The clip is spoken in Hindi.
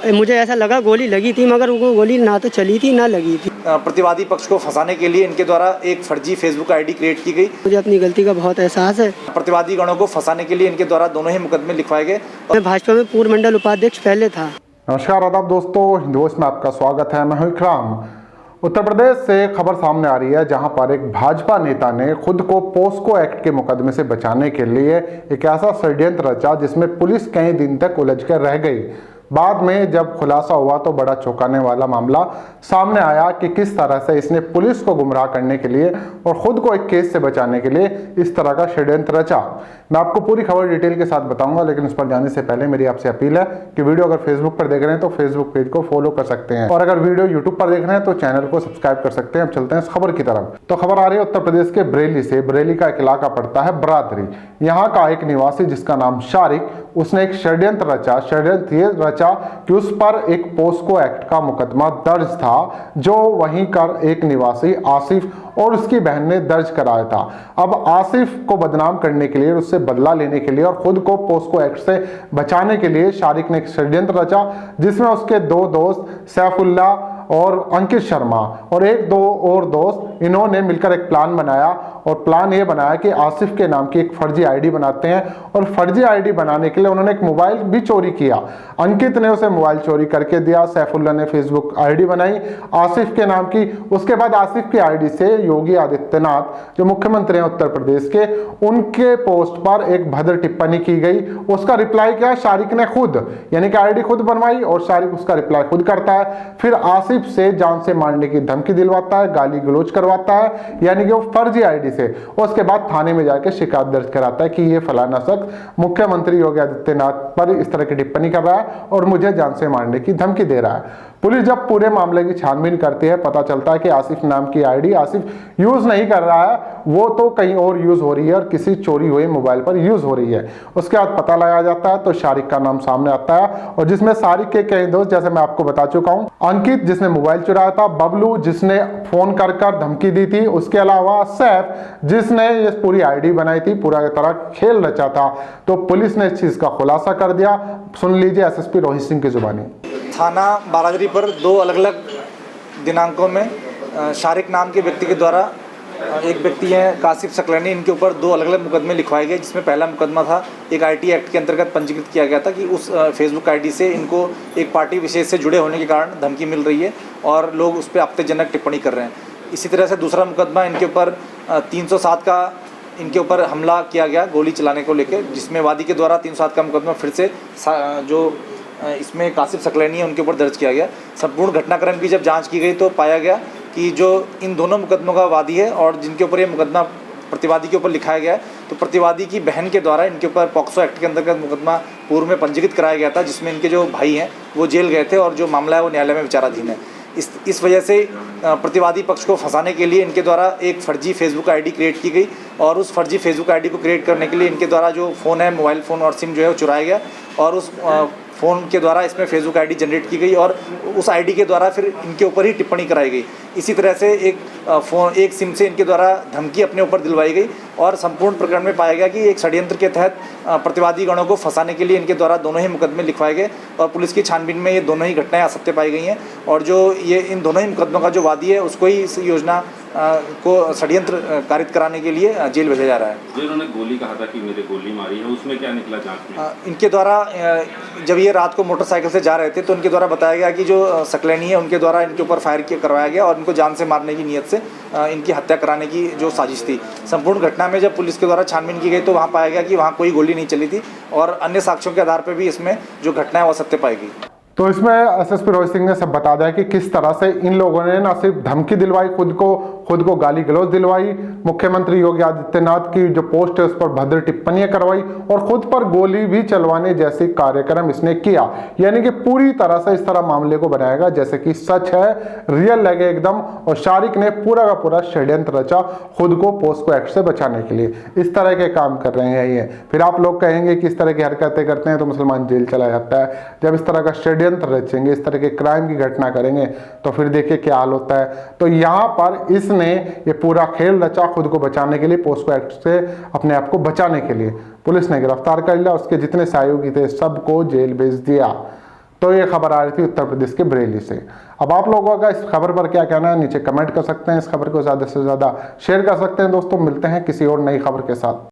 मुझे ऐसा लगा गोली लगी थी, मगर वो गोली ना तो चली थी ना लगी थी। प्रतिवादी पक्ष को फंसाने के लिए इनके द्वारा एक फर्जी फेसबुक आईडी क्रिएट की गई। मुझे अपनी गलती का बहुत एहसास है। प्रतिवादी गणों को फंसाने के लिए इनके द्वारा दोनों ही मुकदमे लिखवाए गए। मैं भाजपा में पूर्व मंडल उपाध्यक्ष पहले था। नमस्कार आदाब दोस्तों, हिंदू वॉइस में आपका स्वागत है। मैं हूं इकराम। उत्तर प्रदेश से खबर सामने आ रही है जहां पर एक भाजपा नेता ने खुद को पोस्को एक्ट के मुकदमे से बचाने के लिए एक ऐसा षड्यंत्र रचा जिसमें पुलिस कई दिन तक उलझ कर रह गई। बाद में जब खुलासा हुआ तो बड़ा चौंकाने वाला मामला सामने आया कि किस तरह से इसने पुलिस को गुमराह करने के लिए और खुद को एक केस से बचाने के लिए इस तरह का षड्यंत्र रचा। मैं आपको पूरी खबर डिटेल के साथ बताऊंगा, लेकिन उस पर जाने से पहले मेरी आपसे अपील है कि वीडियो अगर फेसबुक पर देख रहे हैं तो फेसबुक पेज को फॉलो कर सकते हैं, और अगर वीडियो यूट्यूब पर देख रहे हैं तो चैनल को सब्सक्राइब कर सकते हैं। अब चलते हैं इस खबर की तरफ। तो खबर आ रही है उत्तर प्रदेश के बरेली से। बरेली का एक इलाका पड़ता है बरादरी। यहाँ का एक निवासी जिसका नाम शारिक, उसने एक षड्यंत्र रचा। षड्यंत्र ये रचा कि उस पर एक पोस्को एक्ट का मुकदमा दर्ज था जो वहीं का एक निवासी आसिफ और उसकी बहन ने दर्ज कराया था। अब आसिफ को बदनाम करने के लिए, उससे बदला लेने के लिए और खुद को पोस्को एक्ट से बचाने के लिए शारिक ने एक षड्यंत्र रचा जिसमें उसके दो दोस्त सैफुल्ला और अंकित शर्मा और एक दो और दोस्त, इन्होंने मिलकर एक प्लान बनाया। और प्लान ये बनाया कि आसिफ के नाम की एक फर्जी आईडी बनाते हैं, और फर्जी आईडी बनाने के लिए उन्होंने एक मोबाइल भी चोरी किया। अंकित ने उसे मोबाइल चोरी करके दिया, सैफुल्ला ने फेसबुक आईडी बनाई आसिफ के नाम की। उसके बाद आसिफ की आईडी से योगी आदित्यनाथ जो मुख्यमंत्री हैं उत्तर प्रदेश के, उनके पोस्ट पर एक भद्र टिप्पणी की गई। उसका रिप्लाई क्या, शारिक ने खुद, यानी कि आईडी खुद बनवाई और शारिक उसका रिप्लाई खुद करता है। फिर आसिफ से जान से मारने की धमकी दिलवाता है, गाली गलौज करवाता है, यानी कि वो फर्जी आईडी से। उसके बाद थाने में जाकर शिकायत दर्ज कराता है कि ये फलाना शख्स मुख्यमंत्री योगी आदित्यनाथ पर इस तरह की टिप्पणी कर रहा है और मुझे जान से मारने की धमकी दे रहा है। पुलिस जब पूरे मामले की छानबीन करती है, पता चलता है कि आसिफ नाम की आईडी आसिफ यूज नहीं कर रहा है, वो तो कहीं और यूज हो रही है और किसी चोरी हुए मोबाइल पर यूज हो रही है। उसके बाद पता लगाया जाता है तो शारिक का नाम सामने आता है, और जिसमें शारिक के कई दोस्त, जैसे मैं आपको बता चुका हूं, अंकित जिसने मोबाइल चुराया था, बबलू जिसने फोन कर कर धमकी दी थी, उसके अलावा सैफ जिसने ये पूरी आईडी बनाई थी, पूरा तरह खेल रचा था। तो पुलिस ने इस चीज का खुलासा कर दिया। सुन लीजिए एसएसपी रोहित सिंह की जुबानी। थाना बारादरी पर दो अलग अलग दिनांकों में शारिक नाम के व्यक्ति के द्वारा, एक व्यक्ति हैं कासिफ सकलैनी, इनके ऊपर दो अलग अलग मुकदमे लिखवाए गए। जिसमें पहला मुकदमा था एक आईटी एक्ट के अंतर्गत पंजीकृत किया गया था कि उस फेसबुक आईडी से इनको एक पार्टी विशेष से जुड़े होने के कारण धमकी मिल रही है और लोग उस पर आपत्तिजनक टिप्पणी कर रहे हैं। इसी तरह से दूसरा मुकदमा इनके ऊपर 307 का इनके ऊपर हमला किया गया गोली चलाने को लेकर, जिसमें वादी के द्वारा 307 का मुकदमा फिर से जो इसमें कासिफ सकलैनी है उनके ऊपर दर्ज किया गया। संपूर्ण घटनाक्रम की जब जांच की गई तो पाया गया कि जो इन दोनों मुकदमों का वादी है और जिनके ऊपर ये मुकदमा प्रतिवादी के ऊपर लिखाया गया है, तो प्रतिवादी की बहन के द्वारा इनके ऊपर पॉक्सो एक्ट के अंतर्गत मुकदमा पूर्व में पंजीकृत कराया गया था, जिसमें इनके जो भाई हैं वो जेल गए थे और जो मामला है वो न्यायालय में विचाराधीन है। इस वजह से प्रतिवादी पक्ष को फंसाने के लिए इनके द्वारा एक फर्जी फेसबुक आईडी क्रिएट की गई, और उस फर्जी फेसबुक आईडी को क्रिएट करने के लिए इनके द्वारा जो फ़ोन है, मोबाइल फ़ोन और सिम जो है वो चुराया गया, और उस फ़ोन के द्वारा इसमें फेसबुक आईडी जनरेट की गई और उस आईडी के द्वारा फिर इनके ऊपर ही टिप्पणी कराई गई। इसी तरह से एक सिम से इनके द्वारा धमकी अपने ऊपर दिलवाई गई, और संपूर्ण प्रकरण में पाया गया कि एक षड्यंत्र के तहत प्रतिवादी गणों को फंसाने के लिए इनके द्वारा दोनों ही मुकदमे लिखवाए गए, और पुलिस की छानबीन में ये दोनों ही घटनाएं असत्य पाई गई हैं, और जो ये इन दोनों ही मुकदमों का जो वादी है उसको ही इस योजना को षड्यंत्र कारित कराने के लिए जेल भेजा जा रहा है। जो इन्होंने गोली कहा था कि मेरे गोली मारी है, उसमें क्या निकला जांच में? इनके द्वारा जब ये रात को मोटरसाइकिल से जा रहे थे तो इनके द्वारा बताया गया कि जो सकलैनी है उनके द्वारा इनके ऊपर फायर करवाया गया और इनको जान से मारने की नीयत से इनकी हत्या कराने की जो साजिश थी। संपूर्ण घटना में जब पुलिस के द्वारा छानबीन की गई तो वहाँ पाया गया कि वहाँ कोई गोली नहीं चली थी, और अन्य साक्ष्यों के आधार पर भी इसमें जो घटना है वो असत्य पाई गई। तो इसमें एसएसपी रोहित सिंह ने सब बता दिया कि किस तरह से इन लोगों ने ना सिर्फ धमकी दिलवाई, खुद को गाली गलौज दिलवाई, मुख्यमंत्री योगी आदित्यनाथ की जो पोस्ट है उस पर भद्र टिप्पणियां करवाई और खुद पर गोली भी चलवाने जैसे कार्यक्रम इसने किया। यानी कि पूरी तरह से इस तरह मामले को बनाएगा जैसे कि सच है, रियल लगे एकदम। और शारिक ने पूरा का पूरा षड्यंत्र रचा खुद को पोस्को एक्ट से बचाने के लिए। इस तरह के काम कर रहे हैं ये। फिर आप लोग कहेंगे कि इस तरह की हरकतें करते हैं तो मुसलमान जेल चला जाता है। जब इस तरह का षड्यंत्र रचेंगे, इस तरह के क्राइम की घटना करेंगे तो फिर देखिए क्या हाल होता है। तो यहाँ पर इसने ये पूरा खेल रचा खुद को बचाने के लिए, पोस्को एक्ट से अपने आप को बचाने के लिए। पुलिस ने गिरफ्तार कर लिया, उसके जितने सहयोगी थे सबको जेल भेज दिया। तो ये खबर आ रही थी उत्तर प्रदेश के बरेली से। अब आप लोगों का इस खबर पर क्या कहना है नीचे कमेंट कर सकते हैं, इस खबर को ज़्यादा से ज़्यादा शेयर कर सकते हैं। दोस्तों मिलते हैं किसी और नई खबर के साथ।